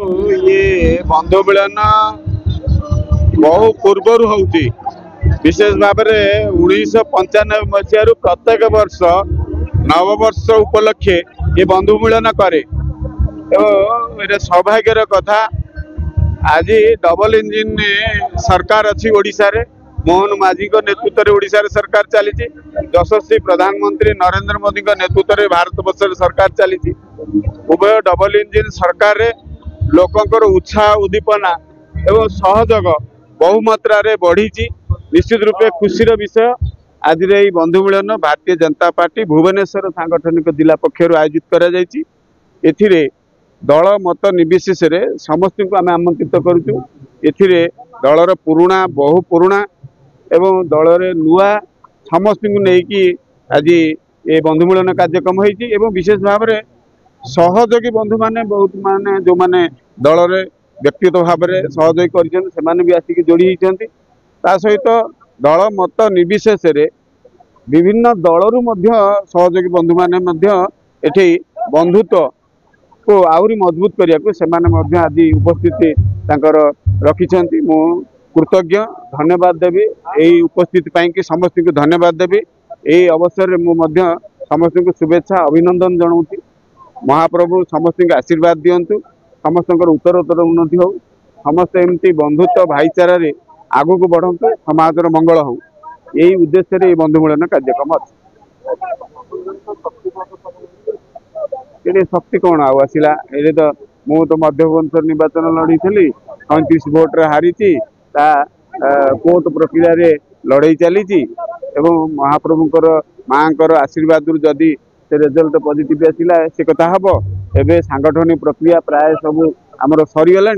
ये बंधु मिलन बहु पूर्वर होती विशेष भाव में 1995 मसीह प्रत्येक वर्ष नववर्ष उपलक्षे ये बंधु मिलन करे। तो ये सौभाग्यर कथा आज डबल इंजिन सरकार अच्छी ओडिशा रे मोहन माझी नेतृत्व में ओडिशा रे सरकार चली। यशस्वी प्रधानमंत्री नरेंद्र मोदी नेतृत्व में भारत वर्ष सरकार चली। उभय डबल इंजिन सरकार रे लोकंकर उत्साह उद्दीपना एवं सहयोग बहुमात्रा रे बढ़ी। निश्चित रूपे खुशीर विषय आज बंधु मिलन भारतीय जनता पार्टी भुवनेश्वर सांगठनिक जिला पक्षर आयोजित करा। दल मत निर्विशेष समस्त को आम आमंत्रित करुचु। दलर पुराणा बहु पुराणा एवं दल नुआ समस्त को लेकिन आज ये बंधु मिलन कार्यक्रम होती। विशेष भाव में सहयोगी बंधु माने बहुत माने जो माने दल रे व्यक्तिगत भाव में सहयोग कर भी आसिक जोड़ी होती। सहित दल मत निर्विशेष विभिन्न दलरू सहयोगी बंधु माने बंधुत्व को आहरी मजबूत करने को आज उपस्थिति रखिंट। मु कृतज्ञ धन्यवाद देवी यही उपस्थिति पाई समस्त को धन्यवाद देवी। यही अवसर में समस्त को शुभेच्छा अभिनंदन जनाऊँ। महाप्रभु समस्त आशीर्वाद दिंतु, समस्त उत्तरोत्तर उन्नति हो, समस्त एमती बंधुत्व भाईचारा आगू को बढ़ंतु, समाजर मंगल हो, यही उद्देश्य बंधु मिलन कार्यक्रम अच्छे। शक्ति कौन आसला ये तो मु तो मध्य भुवनेश्वर निर्वाचन लड़ी थी 37 भोट हारी कोर्ट प्रक्रिया रे लड़ाई चली। महाप्रभुंकर माँ आशीर्वाद जदि से रिजल्ट पॉजिटिव आसला से कथा हम एवं सांगठनिक प्रक्रिया प्राय सब आमर सरीगला।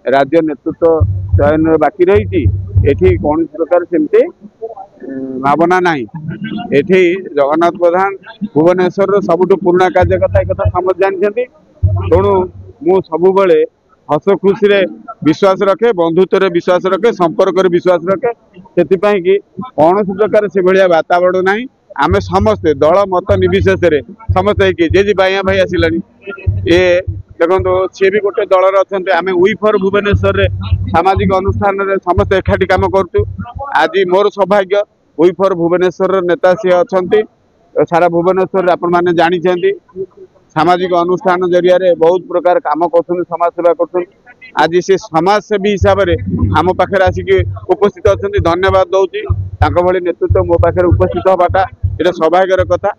राज्य नेतृत्व चयन बाकी रही एठी कौन प्रकार सेमती भावना ना। एठी जगन्नाथ प्रधान भुवनेश्वर सबुठ पुराणा कार्यकर्ता एक समझ जानते। तेणु मु सबु बेले हस खुशी रे विश्वास रखे, बंधुत्व रे विश्वास रखे, संपर्क रे विश्वास रखे। से कौन प्रकार से भाया वातावरण ना। आम समस्ते दल मत निर्विशेष समस्ते जे बाइया भाई आसला ये देखो सी भी गोटे दलर अच्छा। आम वी फॉर भुवनेश्वर सामाजिक अनुष्ठान समस्त एकाठी कम करूँ। आज मोर सौभाग्य वी फॉर भुवनेश्वर नेता सी अच्छा। सारा भुवनेश्वर आपण मैंने जानी सामाजिक अनुष्ठान जरिया बहुत प्रकार कम कर समाज सेवा कर। आज से समाजसेवी हिसाब से आम पाखे आसिक उपस्थित अच्छा। धन्यवाद दूसरी भली नेतृत्व मो पाखे उपस्थित हवाटा ये सौभाग्यर कथा।